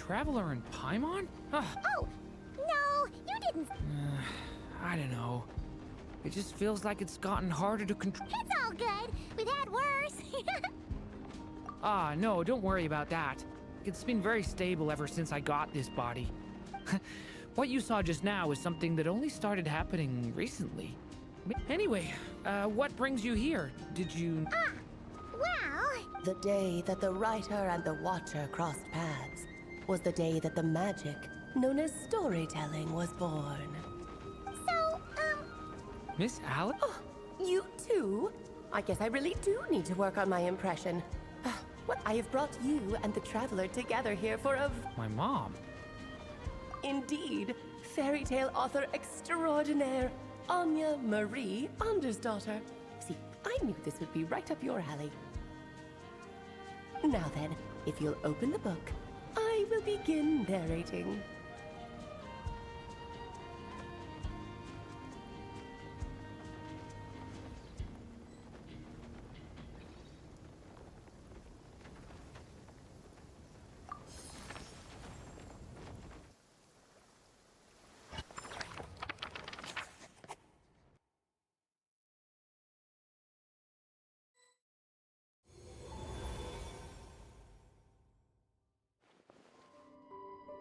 Traveler in Paimon? Ugh, Oh, no, you didn't. I don't know. It just feels like it's gotten harder to control. It's all good. We've had worse. Ah, no, don't worry about that. It's been very stable ever since I got this body. What you saw just now is something that only started happening recently. Anyway, what brings you here? Did you... Well, The day that the writer and the watcher crossed paths was the day that the magic known as storytelling was born. so, Miss Alice? You too? I guess I really do need to work on my impression. What I have brought you and the traveler together here for of My mom. indeed fairy tale author extraordinaire Anya Marie Andersdotter. See, I knew this would be right up your alley. Now then, if you'll open the book, I will begin narrating.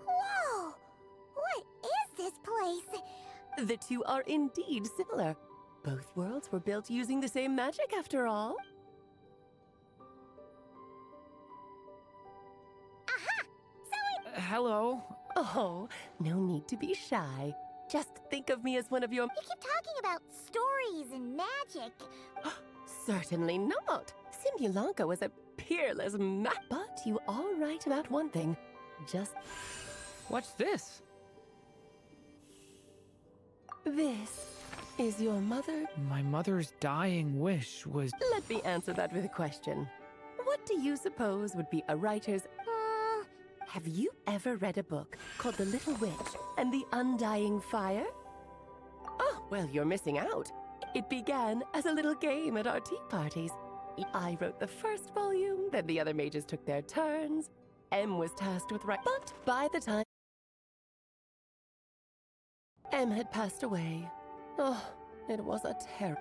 whoa! What is this place? The two are indeed similar. Both worlds were built using the same magic after all. Aha! So Hello? Oh, no need to be shy. Just think of me as one of your... you keep talking about stories and magic. Certainly not. Simulanka was a peerless But you are right about one thing. Just What's this? this is your mother. My mother's dying wish was... Let me answer that with a question. What do you suppose would be a writer's... Have you ever read a book called The Little Witch and the Undying Fire? Oh, well, you're missing out. It began as a little game at our tea parties. I wrote the first volume, then the other mages took their turns. Em was tasked with writing. But by the time Em had passed away, oh, it was a terror.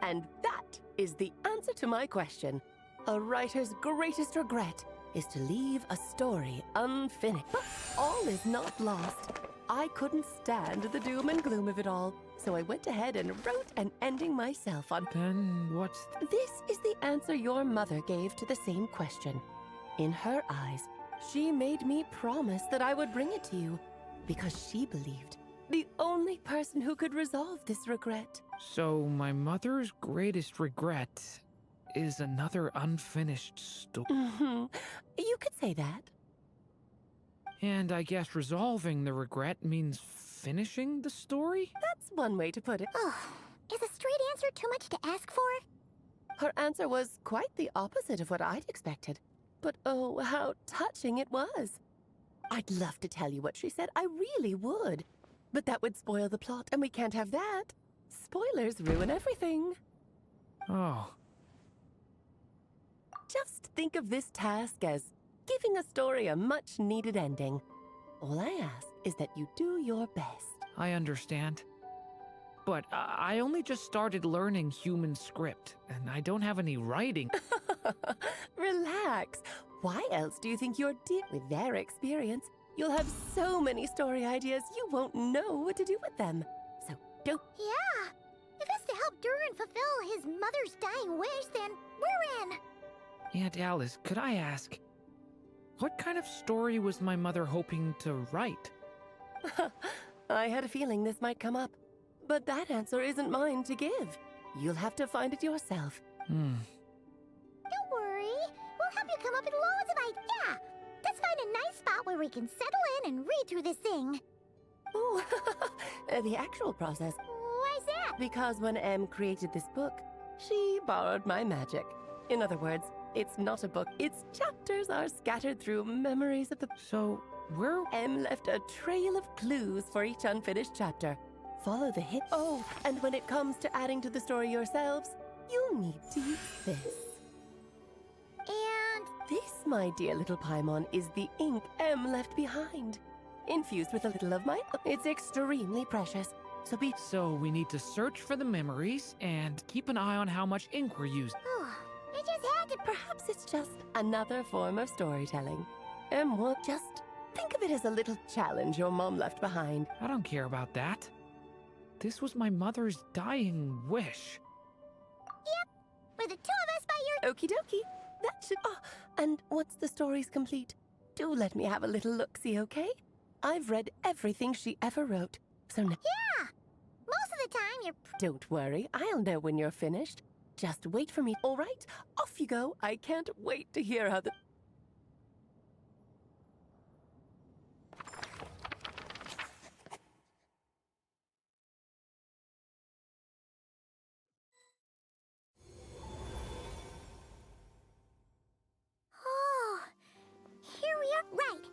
And that is the answer to my question. A writer's greatest regret is to leave a story unfinished. But all is not lost. I couldn't stand the doom and gloom of it all, so I went ahead and wrote an ending myself on... Then what's... This is the answer your mother gave to the same question. In her eyes, she made me promise that I would bring it to you, because she believed the only person who could resolve this regret. So my mother's greatest regret is another unfinished story. You could say that. And I guess resolving the regret means finishing the story? That's one way to put it. Ugh, is a straight answer too much to ask for? Her answer was quite the opposite of what I'd expected. But oh, how touching it was. I'd love to tell you what she said, I really would. But that would spoil the plot, and we can't have that. Spoilers ruin everything. Oh, Just think of this task as giving a story a much-needed ending. All I ask is that you do your best. I understand. But I only just started learning human script, and I don't have any writing. Relax. Why else do you think you're with their experience? You'll have so many story ideas you won't know what to do with them. So don't... Yeah. If it's to help Durin fulfill his mother's dying wish, then we're in. Aunt Alice, could I ask, what kind of story was my mother hoping to write? I had a feeling this might come up. But that answer isn't mine to give. You'll have to find it yourself. Hmm. Don't worry. We'll help you come up with loads of ideas. Yeah. Let's find a nice spot where we can settle in and read through this thing. Oh, the actual process. Why's that? Because when Em created this book, she borrowed my magic. In other words, it's not a book. Its chapters are scattered through memories of the... So, where... Em left a trail of clues for each unfinished chapter. Follow the hit. Oh, and when it comes to adding to the story yourselves, you'll need to use this. And This, my dear little Paimon, is the ink M left behind. Infused with a little of my... It's extremely precious. So we need to search for the memories and keep an eye on how much ink we're using. I just had to. Perhaps it's just another form of storytelling. M will just think of it as a little challenge your mom left behind. I don't care about that. This was my mother's dying wish. For the two of us by your. Okie dokie. That should... Oh, and once the story's complete, do let me have a little look-see, okay? I've read everything she ever wrote, so now... Yeah! Most of the time, you're. Don't worry, I'll know when you're finished. Just wait for me, all right? Off you go. I can't wait to hear how the... Oh, here we are. Right.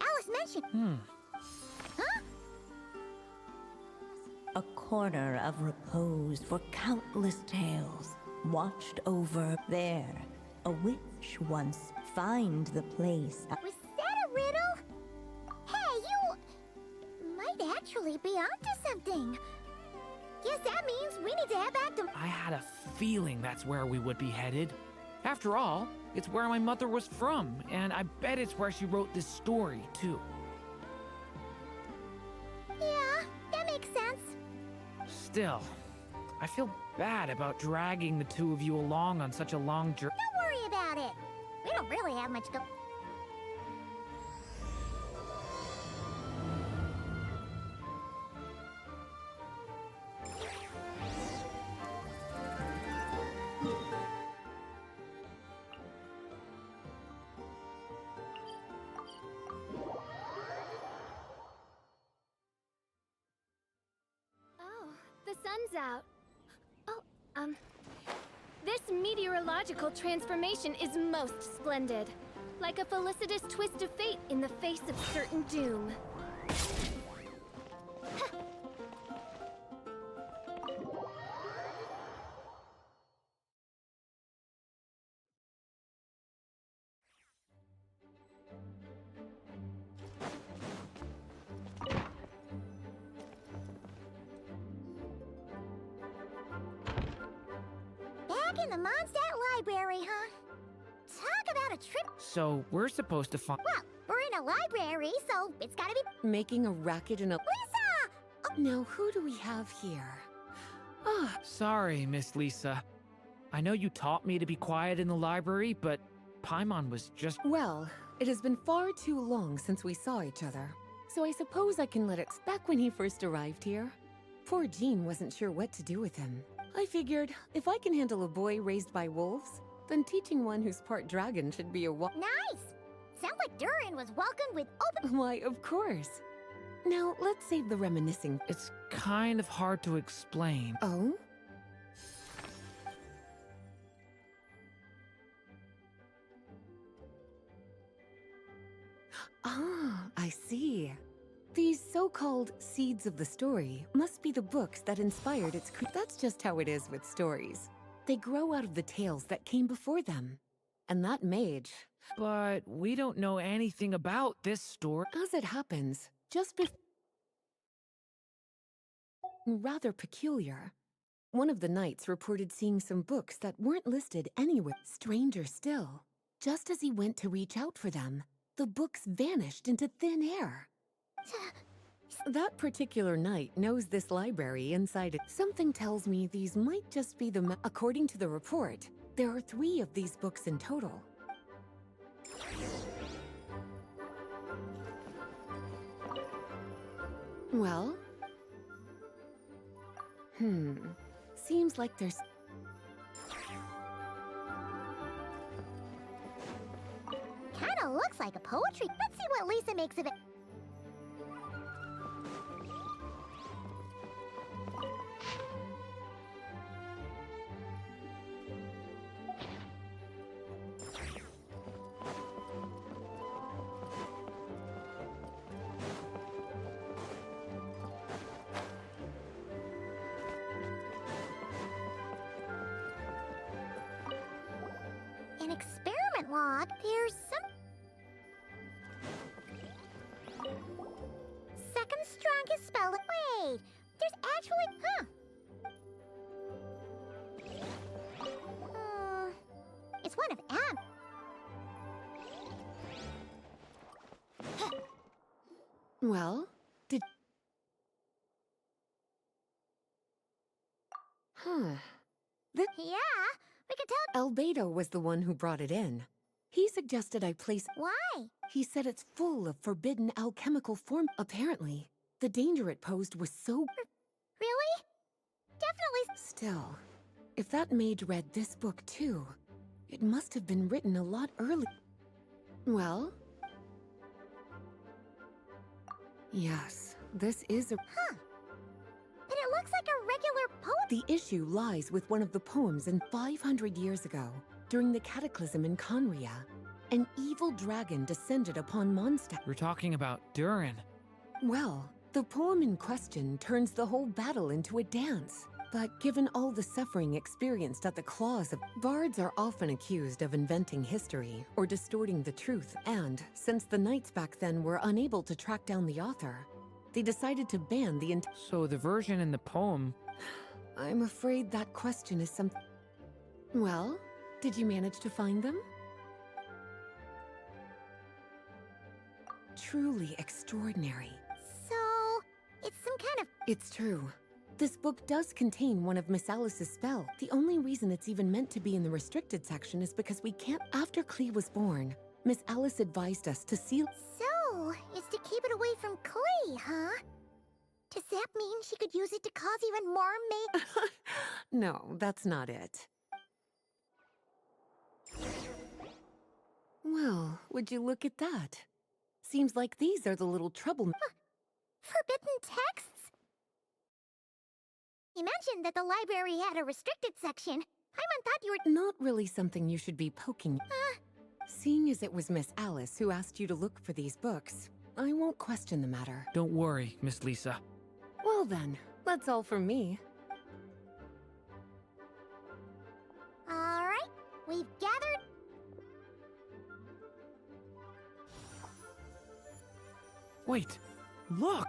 Alice mentioned. Huh? A corner of repose for countless tales, watched over there. A witch once find the place. Was that a riddle? Hey, you might actually be onto something. Guess that means we need to head back to. I had a feeling that's where we would be headed. After all, it's where my mother was from, and I bet it's where she wrote this story, too. Yeah, that makes sense. Still, I feel bad about dragging the two of you along on such a long journey. Don't worry about it. We don't really have much go. Oh, the sun's out. Oh, this meteorological transformation is most splendid. Like a felicitous twist of fate in the face of certain doom. Back in the Mondstadt Library, huh? Talk about a trip. So we're supposed to find... Well, we're in a library, so it's gotta be. Making a racket in a... Lisa! Now, who do we have here? Ah, Sorry, Miss Lisa. I know you taught me to be quiet in the library, but Paimon was just... well, it has been far too long since we saw each other. So I suppose I can let it... Back when he first arrived here, poor Jean wasn't sure what to do with him. I figured, if I can handle a boy raised by wolves, then teaching one who's part dragon should be a Nice! Sounds like Durin was welcomed with open. Why, of course. Now, let's save the reminiscing. It's kind of hard to explain. Oh? Ah, I see. These so-called seeds of the story must be the books that inspired its That's just how it is with stories. They grow out of the tales that came before them. And that mage, But we don't know anything about this story. as it happens, just before... rather peculiar. One of the knights reported seeing some books that weren't listed anywhere. Stranger still, just as he went to reach out for them, the books vanished into thin air. That particular knight knows this library inside it. Something tells me these might just be the... According to the report, there are 3 of these books in total. Well... Seems like there's... Kinda looks like a poetry. Let's see what Lisa makes of it. An experiment log, there's some... Second strongest spell... Wait! There's actually... It's one of M. Well, did... Yeah, we could tell... Albedo was the one who brought it in. He suggested I place... Why? He said it's full of forbidden alchemical form. Apparently, the danger it posed was so... Really? Definitely... Still, if that mage read this book too, it must have been written a lot early. Well? Yes, this is a... But it looks like a regular poem. The issue lies with one of the poems in 500 years ago, during the Cataclysm in Conria. An evil dragon descended upon Mondstadt. We're talking about Durin. Well, the poem in question turns the whole battle into a dance. But given all the suffering experienced at the claws of... Bards are often accused of inventing history or distorting the truth, and since the knights back then were unable to track down the author, they decided to ban the So the version in the poem... I'm afraid that question is some... Well, did you manage to find them? Truly extraordinary. So, it's some kind of... It's true. This book does contain one of Miss Alice's spells. The only reason it's even meant to be in the restricted section is because we can't... After Klee was born, Miss Alice advised us to seal... So, it's to keep it away from Klee, huh? Does that mean she could use it to cause even more No, that's not it. Well, would you look at that? Seems like these are the little trouble... forbidden texts? You mentioned that the library had a restricted section. Paimon thought you were... Not really something you should be poking... Seeing as it was Miss Alice who asked you to look for these books, I won't question the matter. Don't worry, Miss Lisa. Well then, that's all from me. Alright, we've gathered... Wait, look!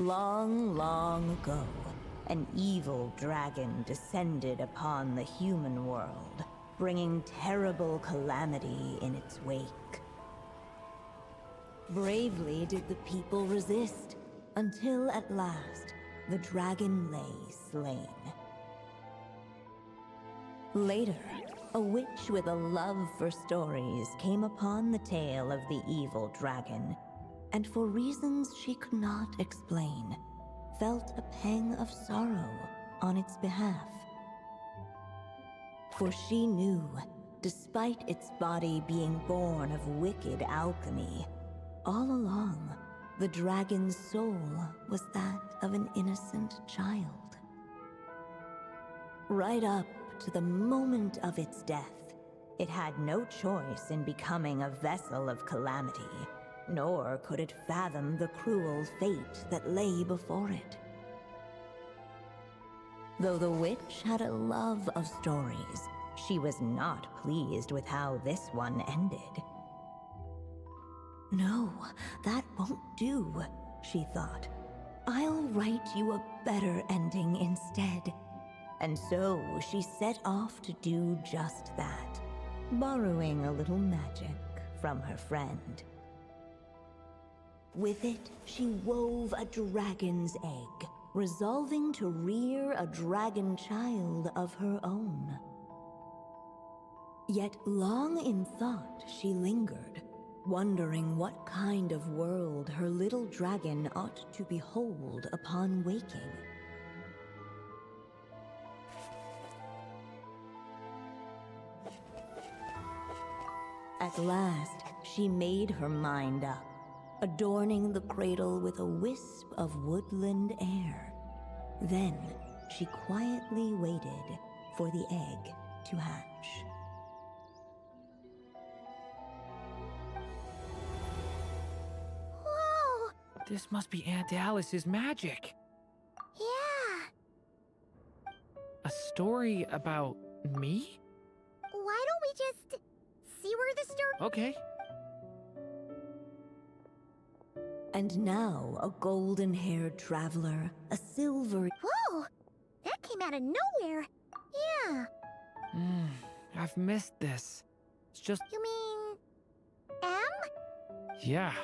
Long, long ago, an evil dragon descended upon the human world, bringing terrible calamity in its wake. Bravely did the people resist, until at last, the dragon lay slain. Later, a witch with a love for stories came upon the tale of the evil dragon, and for reasons she could not explain, felt a pang of sorrow on its behalf. For she knew, despite its body being born of wicked alchemy, all along, the dragon's soul was that of an innocent child. Right up to the moment of its death, it had no choice in becoming a vessel of calamity, nor could it fathom the cruel fate that lay before it. Though the witch had a love of stories, she was not pleased with how this one ended. No, that won't do, she thought. I'll write you a better ending instead. And so she set off to do just that, borrowing a little magic from her friend. With it, she wove a dragon's egg, resolving to rear a dragon child of her own. Yet long in thought she lingered, wondering what kind of world her little dragon ought to behold upon waking. At last, she made her mind up, adorning the cradle with a wisp of woodland air. Then, she quietly waited for the egg to hatch. This must be Aunt Alice's magic. Yeah. A story about me? Why don't we just see where the story... Okay. And now a golden-haired traveler, a silvery... Whoa! That came out of nowhere. Yeah. I've missed this. It's just... You mean... M? Yeah.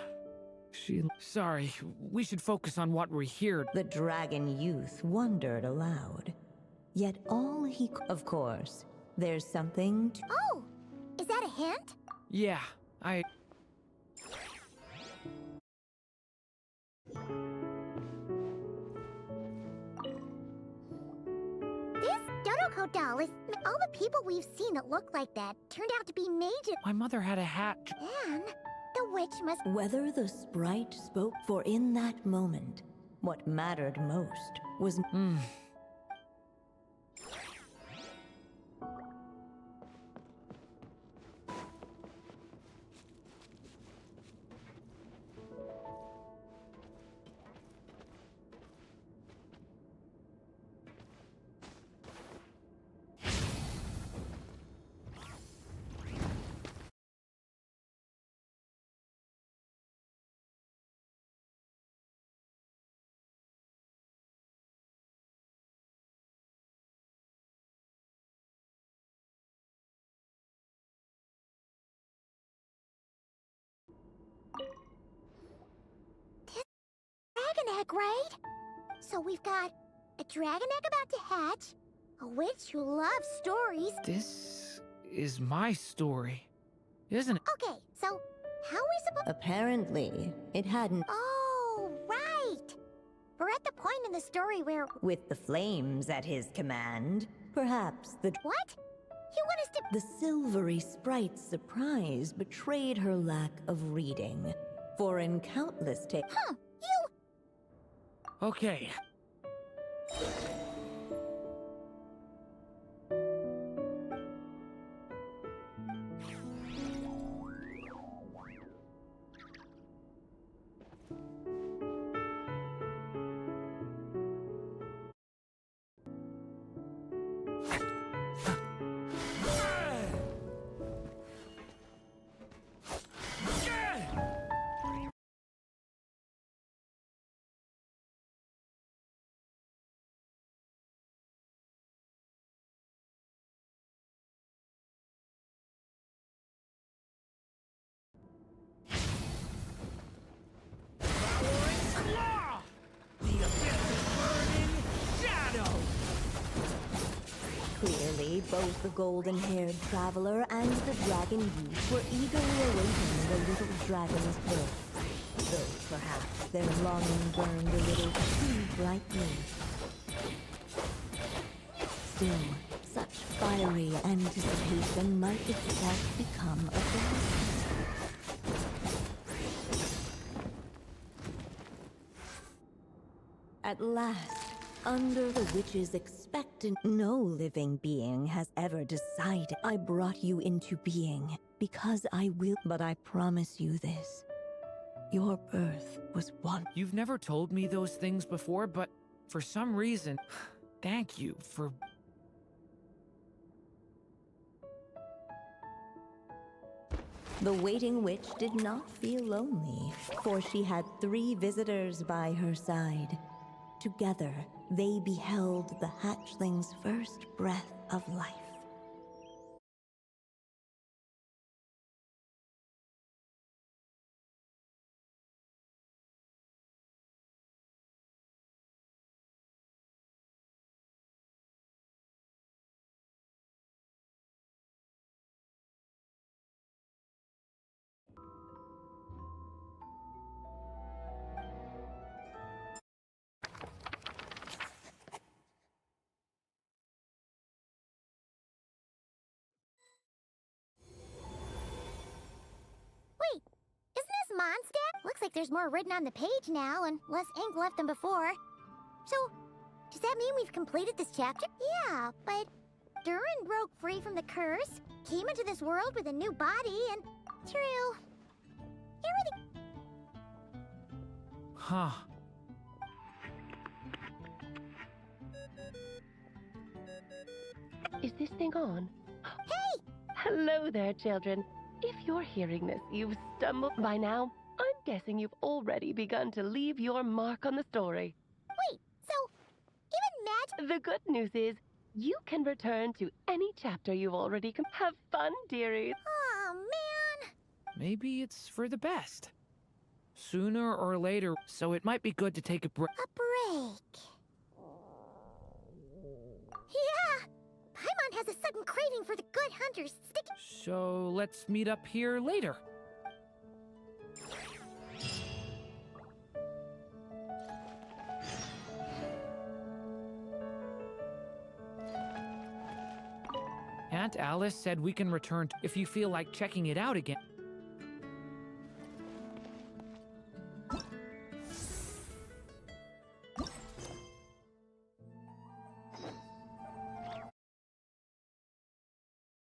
Sorry, we should focus on what we're here. The dragon youth wondered aloud. Yet all he... Of course, there's something to... Oh! Is that a hint? Yeah, This Dodoko doll is... All the people we've seen that look like that turned out to be major... My mother had a hat. And the witch must... Whether the sprite spoke, for in that moment, what mattered most was... Dragon egg, right? So we've got a dragon egg about to hatch, a witch who loves stories. This is my story, isn't it? Okay, so how are we supposed... Apparently, it hadn't... Oh, right! We're at the point in the story where... With the flames at his command, perhaps the... What? You want us to... The silvery sprite's surprise betrayed her lack of reading. For in countless tales... Huh, you... Okay. Clearly, both the golden-haired traveler and the dragon youth were eagerly awaiting the little dragon's birth. Though perhaps their longing burned a little too brightly. Still, such fiery anticipation might itself become a felicity. At last, under the witch's expectant, no living being has ever decided. I brought you into being because I will, but I promise you this. Your birth was one. You've never told me those things before, but for some reason, thank you for... The waiting witch did not feel lonely, for she had 3 visitors by her side. Together, they beheld the hatchling's first breath of life. Wait, isn't this Mondstadt? Looks like there's more written on the page now and less ink left than before. So, does that mean we've completed this chapter? Yeah, but Durin broke free from the curse, came into this world with a new body, and... True. Everything... Huh. Is this thing on? Hey! Hello there, children. If you're hearing this, you've stumbled by now. I'm guessing you've already begun to leave your mark on the story. Wait, so even magic? The good news is, you can return to any chapter you've already Have fun, dearies. Oh, man. Maybe it's for the best. Sooner or later, so it might be good to take a break. A break. Yeah! Paimon has a sudden craving for the good hunter's sticky. So let's meet up here later. Aunt Alice said we can return if you feel like checking it out again.